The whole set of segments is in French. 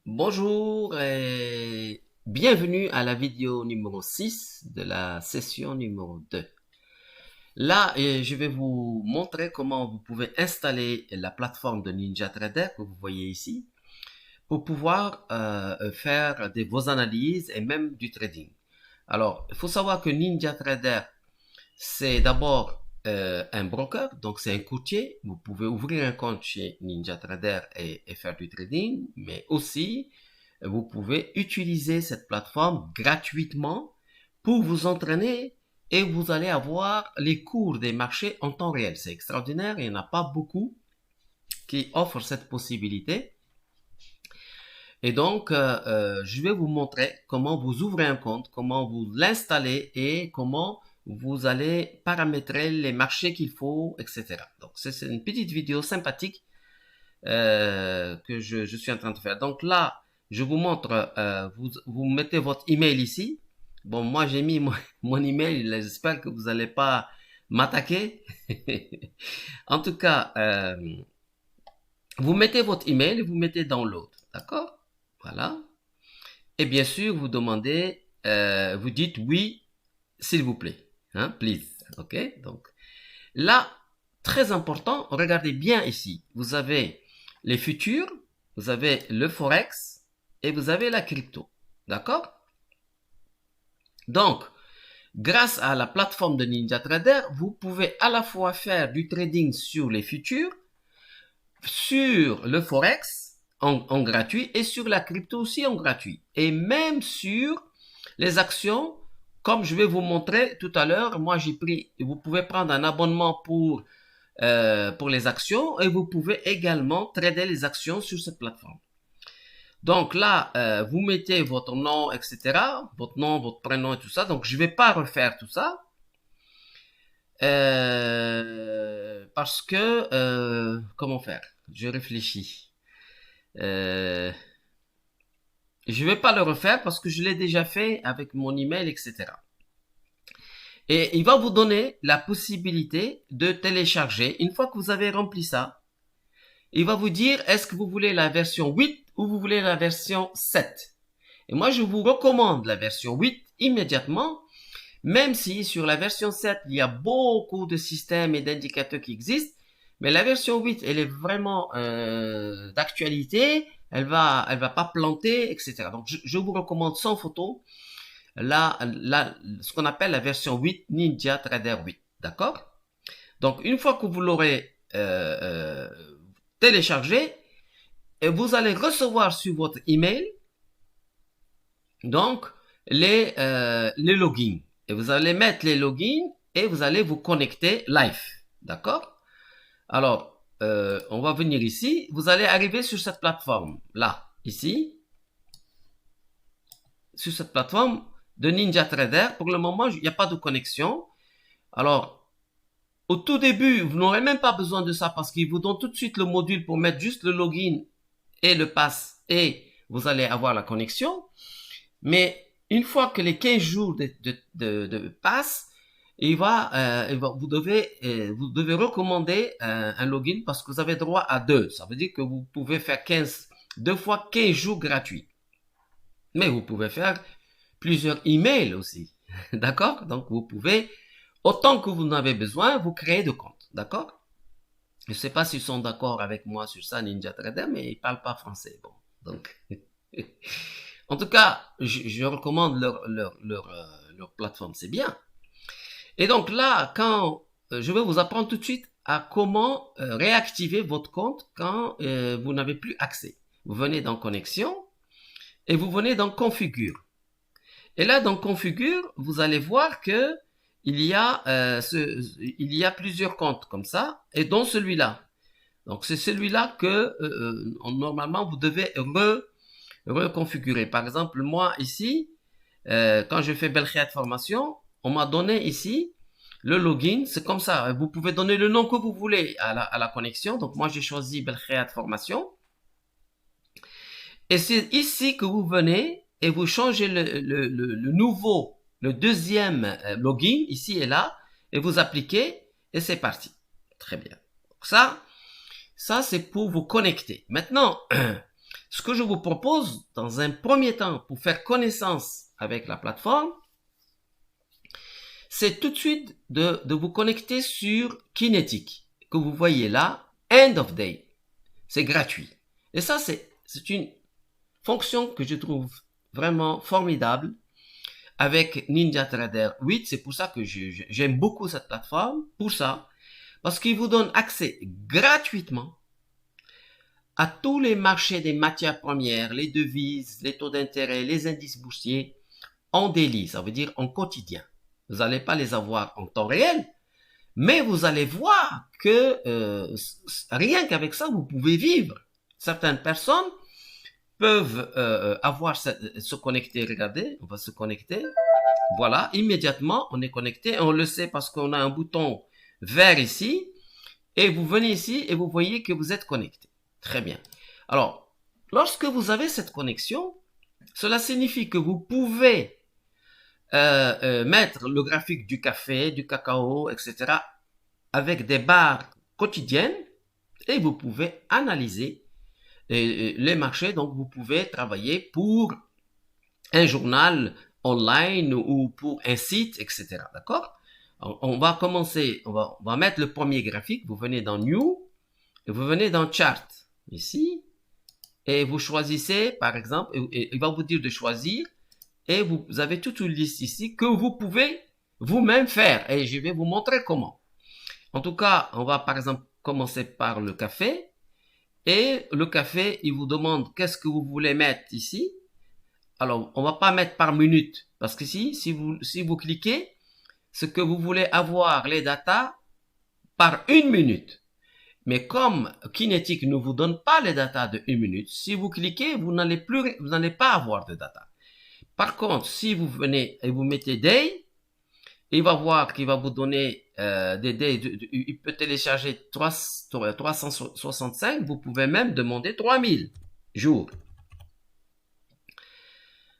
Bonjour et bienvenue à la vidéo numéro 6 de la session numéro 2. Là, je vais vous montrer comment vous pouvez installer la plateforme de NinjaTrader que vous voyez ici pour pouvoir faire vos analyses et même du trading. Alors, il faut savoir que NinjaTrader, c'est d'abord un broker, donc c'est un courtier. Vous pouvez ouvrir un compte chez NinjaTrader et faire du trading, mais aussi vous pouvez utiliser cette plateforme gratuitement pour vous entraîner et vous allez avoir les cours des marchés en temps réel. C'est extraordinaire, il n'y en a pas beaucoup qui offrent cette possibilité. Et donc, je vais vous montrer comment vous ouvrez un compte, comment vous l'installez et comment vous allez paramétrer les marchés qu'il faut, etc. Donc, c'est une petite vidéo sympathique que je suis en train de faire. Donc là, je vous montre, vous mettez votre email ici. Bon, moi j'ai mis mon email, j'espère que vous n'allez pas m'attaquer. En tout cas, vous mettez votre email et vous mettez download, d'accord? Voilà. Et bien sûr, vous demandez, vous dites oui, s'il vous plaît, hein, please, ok? Donc là, très important, regardez bien ici. Vous avez les futurs, vous avez le forex et vous avez la crypto, d'accord? Donc, grâce à la plateforme de NinjaTrader, vous pouvez à la fois faire du trading sur les futurs, sur le forex en gratuit et sur la crypto aussi en gratuit. Et même sur les actions, comme je vais vous montrer tout à l'heure, moi j'ai pris, vous pouvez prendre un abonnement pour les actions et vous pouvez également trader les actions sur cette plateforme. Donc là, vous mettez votre nom, etc. Votre nom, votre prénom et tout ça. Donc je ne vais pas refaire tout ça. Parce que, comment faire? Je réfléchis. Je ne vais pas le refaire parce que je l'ai déjà fait avec mon email, etc. Et il va vous donner la possibilité de télécharger. Une fois que vous avez rempli ça, il va vous dire est-ce que vous voulez la version 8 ou vous voulez la version 7. Et moi, je vous recommande la version 8 immédiatement, même si sur la version 7, il y a beaucoup de systèmes et d'indicateurs qui existent. Mais la version 8, elle est vraiment d'actualité. Elle va pas planter, etc. Donc, je vous recommande sans photo ce qu'on appelle la version 8 NinjaTrader 8. D'accord? Donc, une fois que vous l'aurez téléchargé, et vous allez recevoir sur votre email donc les logins. Et vous allez mettre les logins et vous allez vous connecter live. D'accord? Alors, on va venir ici. Vous allez arriver sur cette plateforme là, ici, sur cette plateforme de NinjaTrader. Pour le moment, il n'y a pas de connexion. Alors, au tout début, vous n'aurez même pas besoin de ça parce qu'il vous donne tout de suite le module pour mettre juste le login et le pass et vous allez avoir la connexion. Mais une fois que les 15 jours de passent, vous devez recommander un login parce que vous avez droit à 2. Ça veut dire que vous pouvez faire 2 fois 15 jours gratuits. Mais vous pouvez faire plusieurs emails aussi. D'accord? Donc vous pouvez, autant que vous en avez besoin, vous créer de comptes. D'accord? Je ne sais pas s'ils sont d'accord avec moi sur ça, NinjaTrader, mais ils ne parlent pas français. Bon, donc, en tout cas, je recommande leur plateforme, c'est bien. Et donc là, je vais vous apprendre tout de suite à comment réactiver votre compte quand vous n'avez plus accès. Vous venez dans Connexion et vous venez dans Configure. Et là, dans Configure, vous allez voir que il y a plusieurs comptes comme ça, et dont celui-là. Donc c'est celui-là que normalement vous devez reconfigurer. Par exemple, moi ici, quand je fais Belkhiat Formation, on m'a donné ici le login. C'est comme ça. Vous pouvez donner le nom que vous voulez à la connexion. Donc moi j'ai choisi Belkhiat Formation. Et c'est ici que vous venez et vous changez le deuxième login, ici et là, et vous appliquez, et c'est parti. Très bien. Donc ça c'est pour vous connecter. Maintenant, ce que je vous propose dans un premier temps pour faire connaissance avec la plateforme, c'est tout de suite de vous connecter sur Kinetic, que vous voyez là, End of Day. C'est gratuit. Et ça, c'est une fonction que je trouve vraiment formidable avec NinjaTrader 8. C'est pour ça que j'aime beaucoup cette plateforme, pour ça, parce qu'il vous donne accès gratuitement à tous les marchés des matières premières, les devises, les taux d'intérêt, les indices boursiers en daily, ça veut dire en quotidien. Vous n'allez pas les avoir en temps réel, mais vous allez voir que rien qu'avec ça, vous pouvez vivre. Certaines personnes peuvent se connecter. Regardez, on va se connecter. Voilà, immédiatement, on est connecté. On le sait parce qu'on a un bouton vert ici. Et vous venez ici et vous voyez que vous êtes connecté. Très bien. Alors, lorsque vous avez cette connexion, cela signifie que vous pouvez mettre le graphique du café, du cacao, etc. avec des barres quotidiennes et vous pouvez analyser les marchés. Donc, vous pouvez travailler pour un journal online ou pour un site, etc. D'accord? On va commencer, on va mettre le premier graphique. Vous venez dans New et vous venez dans Chart ici et vous choisissez, par exemple, il va vous dire de choisir et vous avez toute une liste ici que vous pouvez vous-même faire et je vais vous montrer comment. En tout cas, on va par exemple commencer par le café et le café, il vous demande qu'est-ce que vous voulez mettre ici. Alors, on va pas mettre par minute parce que si vous cliquez, ce que vous voulez avoir les datas par une minute. Mais comme Kinetic ne vous donne pas les datas de une minute, si vous cliquez, vous n'allez pas avoir de data. Par contre, si vous venez et vous mettez day, il va voir qu'il va vous donner des days. Il peut télécharger 365. Vous pouvez même demander 3000 jours.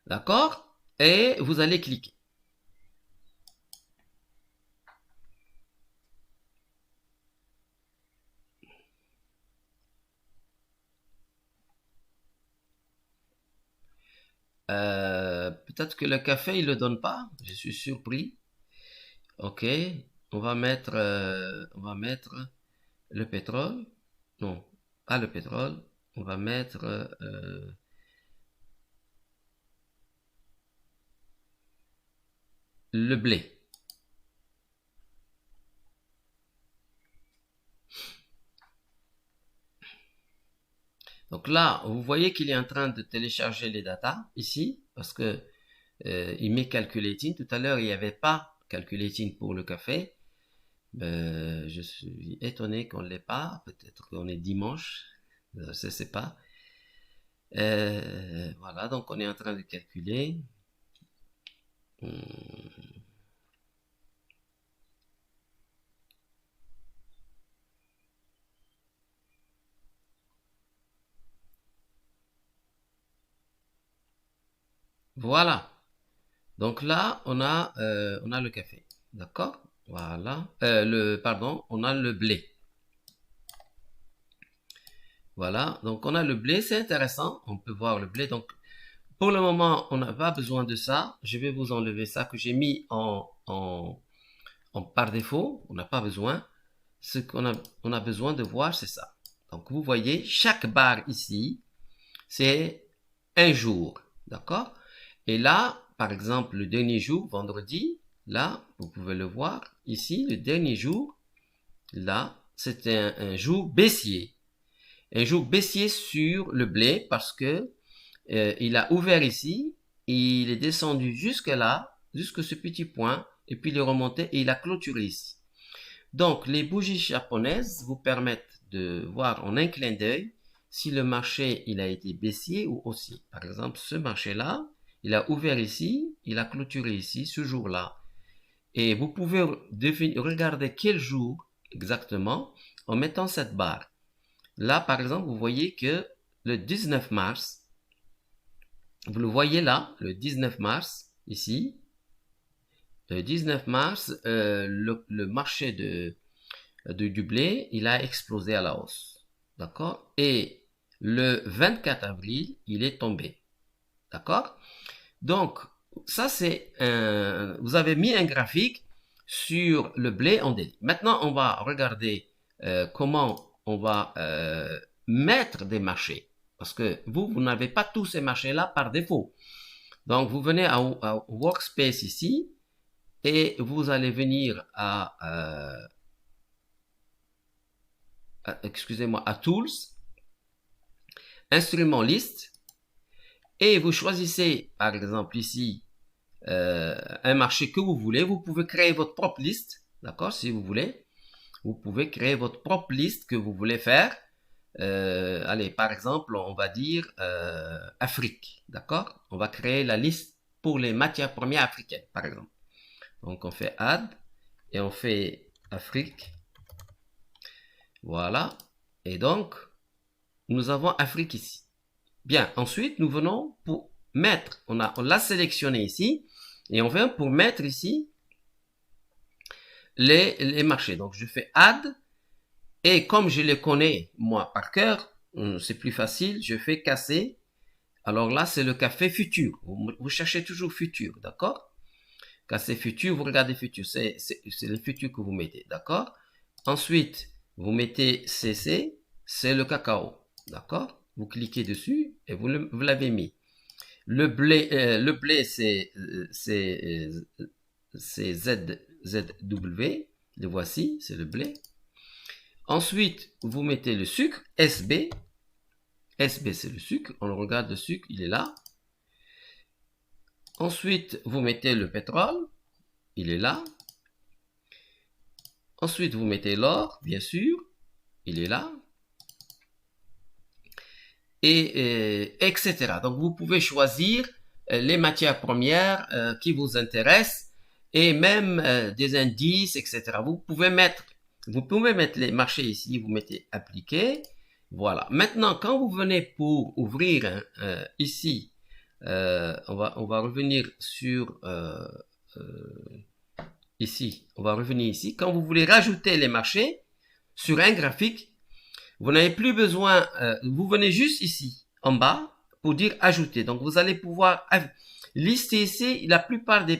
D'accord? Et vous allez cliquer. Peut-être que le café, il le donne pas. Je suis surpris. Ok. On va mettre le pétrole. Non, pas le pétrole. On va mettre le blé. Donc là, vous voyez qu'il est en train de télécharger les datas ici, parce que il met calculating. Tout à l'heure, il n'y avait pas calculating pour le café. Je suis étonné qu'on ne l'ait pas. Peut-être qu'on est dimanche. Je ne sais pas. Voilà, donc on est en train de calculer. Voilà. Donc là, on a le café. D'accord? Voilà. Pardon, on a le blé. Voilà. Donc on a le blé, c'est intéressant. On peut voir le blé. Donc pour le moment, on n'a pas besoin de ça. Je vais vous enlever ça que j'ai mis en par défaut. On n'a pas besoin. Ce qu'on a besoin de voir, c'est ça. Donc vous voyez, chaque barre ici, c'est un jour. D'accord? Et là, par exemple, le dernier jour, vendredi, là, vous pouvez le voir, ici, le dernier jour, là, c'était un jour baissier. Un jour baissier sur le blé parce que il a ouvert ici, il est descendu jusque là, jusque ce petit point, et puis il est remonté et il a clôturé ici. Donc, les bougies japonaises vous permettent de voir en un clin d'œil si le marché il a été baissier ou haussier. Par exemple, ce marché-là, il a ouvert ici, il a clôturé ici, ce jour-là. Et vous pouvez regarder quel jour exactement en mettant cette barre. Là, par exemple, vous voyez que le 19 mars, vous le voyez là, le 19 mars, ici, le 19 mars, le marché du blé, il a explosé à la hausse. D'accord? Et le 24 avril, il est tombé. D'accord? Donc, ça c'est vous avez mis un graphique sur le blé en daily. Maintenant, on va regarder comment on va mettre des marchés. Parce que vous n'avez pas tous ces marchés-là par défaut. Donc, vous venez à Workspace ici et vous allez venir excusez-moi, à Tools, Instrument List, et vous choisissez, par exemple ici, un marché que vous voulez. Vous pouvez créer votre propre liste, d'accord, si vous voulez. Vous pouvez créer votre propre liste que vous voulez faire. Allez, par exemple, on va dire Afrique, d'accord? On va créer la liste pour les matières premières africaines, par exemple. Donc, on fait Add et on fait Afrique. Voilà. Et donc, nous avons Afrique ici. Bien, ensuite, nous venons pour mettre, on l'a sélectionné ici, et on vient pour mettre ici les marchés. Donc, je fais Add, et comme je les connais, moi, par cœur, c'est plus facile, je fais casser. Alors là, c'est le café futur. Vous cherchez toujours futur, d'accord? Casser futur, vous regardez futur, c'est le futur que vous mettez, d'accord? Ensuite, vous mettez CC, c'est le cacao, d'accord? Vous cliquez dessus et vous l'avez mis. Le blé c'est ZW, le voici, c'est le blé. Ensuite, vous mettez le sucre, SB. SB, c'est le sucre. On regarde le sucre, il est là. Ensuite, vous mettez le pétrole, il est là. Ensuite, vous mettez l'or, bien sûr, il est là. Et etc. Donc, vous pouvez choisir les matières premières qui vous intéressent et même des indices, etc. Vous pouvez mettre les marchés ici, vous mettez appliquer. Voilà. Maintenant, quand vous venez pour ouvrir ici, on va revenir sur ici. On va revenir ici. Quand vous voulez rajouter les marchés sur un graphique, vous n'avez plus besoin, vous venez juste ici, en bas, pour dire ajouter. Donc, vous allez pouvoir lister ici la plupart des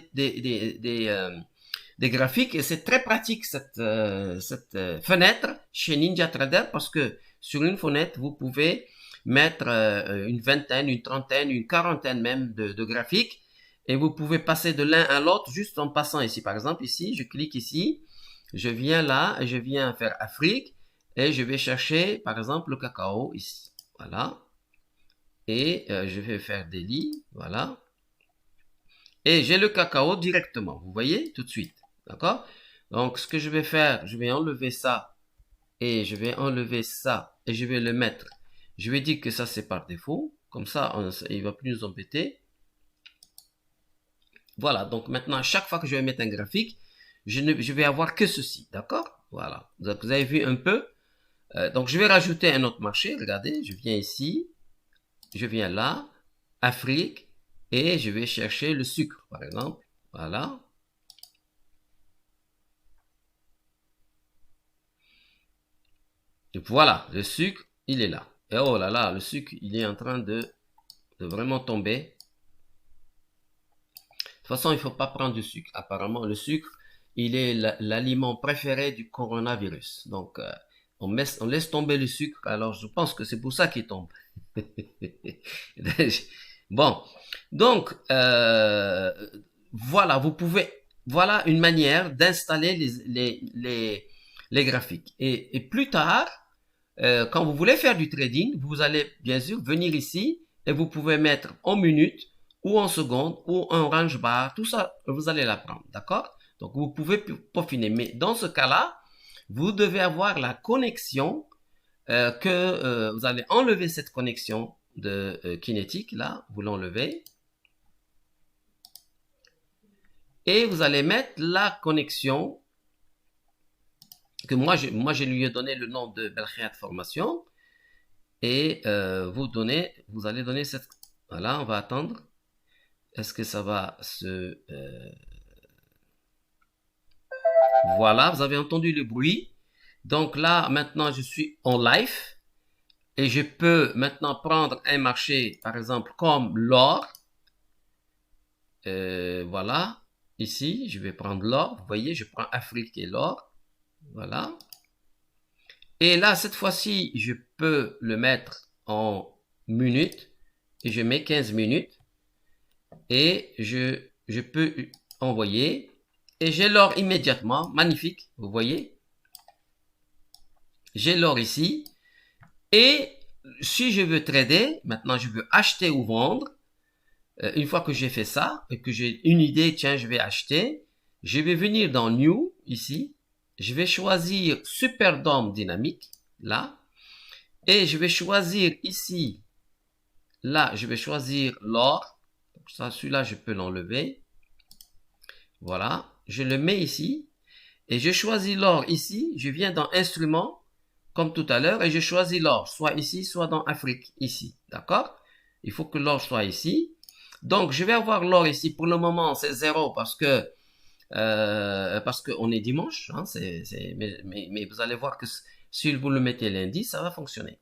graphiques et c'est très pratique cette fenêtre chez NinjaTrader parce que sur une fenêtre, vous pouvez mettre une vingtaine, une trentaine, une quarantaine même de graphiques et vous pouvez passer de l'un à l'autre juste en passant ici. Par exemple, ici, je clique ici, je viens là et je viens faire Afrique. Et je vais chercher, par exemple, le cacao ici. Voilà. Et je vais faire daily. Voilà. Et j'ai le cacao directement. Vous voyez, tout de suite. D'accord? Donc, ce que je vais faire, je vais enlever ça. Et je vais enlever ça. Et je vais le mettre. Je vais dire que ça, c'est par défaut. Comme ça, il ne va plus nous embêter. Voilà. Donc, maintenant, à chaque fois que je vais mettre un graphique, je vais avoir que ceci. D'accord? Voilà. Donc, vous avez vu un peu. Donc, je vais rajouter un autre marché. Regardez, je viens ici, je viens là, Afrique, et je vais chercher le sucre, par exemple. Voilà. Et voilà, le sucre, il est là. Et oh là là, le sucre, il est en train de vraiment tomber. De toute façon, il ne faut pas prendre du sucre. Apparemment, le sucre, il est l'aliment préféré du coronavirus. Donc, on laisse tomber le sucre. Alors, je pense que c'est pour ça qu'il tombe. Bon, donc voilà, voilà une manière d'installer les graphiques. Et plus tard, quand vous voulez faire du trading, vous allez bien sûr venir ici et vous pouvez mettre en minutes ou en secondes ou en range bar, tout ça, vous allez l'apprendre, d'accord? Donc vous pouvez peaufiner, mais dans ce cas-là, vous devez avoir la connexion vous allez enlever cette connexion de kinétique, là, vous l'enlevez. Et vous allez mettre la connexion que moi je lui ai donné le nom de Belkhiat Formation. Et vous allez donner cette... Voilà, on va attendre. Est-ce que ça va se... Voilà, vous avez entendu le bruit. Donc là, maintenant, je suis en live. Et je peux maintenant prendre un marché, par exemple, comme l'or. Voilà. Ici, je vais prendre l'or. Vous voyez, je prends Afrique et l'or. Voilà. Et là, cette fois-ci, je peux le mettre en minutes. Et je mets 15 minutes. Et je peux envoyer. Et j'ai l'or immédiatement. Magnifique. Vous voyez. J'ai l'or ici. Et si je veux trader, maintenant je veux acheter ou vendre. Une fois que j'ai fait ça et que j'ai une idée, tiens, je vais acheter, je vais venir dans New, ici. Je vais choisir Superdome dynamique, là. Et je vais choisir ici, là, je vais choisir l'or. Ça, celui-là, je peux l'enlever. Voilà. Je le mets ici. Et je choisis l'or ici. Je viens dans Instruments, comme tout à l'heure, et je choisis l'or, soit ici, soit dans Afrique, ici. D'accord? Il faut que l'or soit ici. Donc, je vais avoir l'or ici. Pour le moment, c'est 0 parce qu'on est dimanche. Hein, mais vous allez voir que si vous le mettez lundi, ça va fonctionner.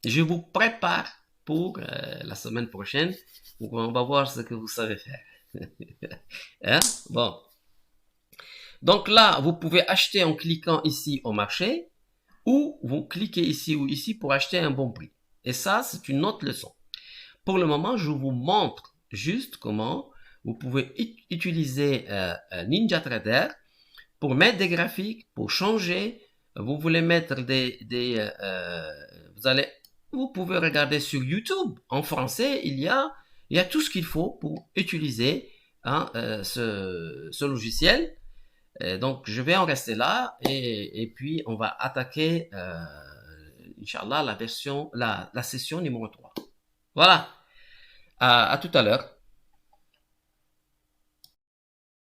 Je vous prépare pour la semaine prochaine. Donc, on va voir ce que vous savez faire. Hein? Bon. Donc là, vous pouvez acheter en cliquant ici au marché ou vous cliquez ici ou ici pour acheter un bon prix. Et ça, c'est une autre leçon. Pour le moment, je vous montre juste comment vous pouvez utiliser NinjaTrader pour mettre des graphiques, pour changer. Vous voulez mettre vous pouvez regarder sur YouTube. En français, il y a tout ce qu'il faut pour utiliser hein, ce logiciel. Donc, je vais en rester là et puis on va attaquer, Inch'Allah, la session numéro 3. Voilà. À tout à l'heure.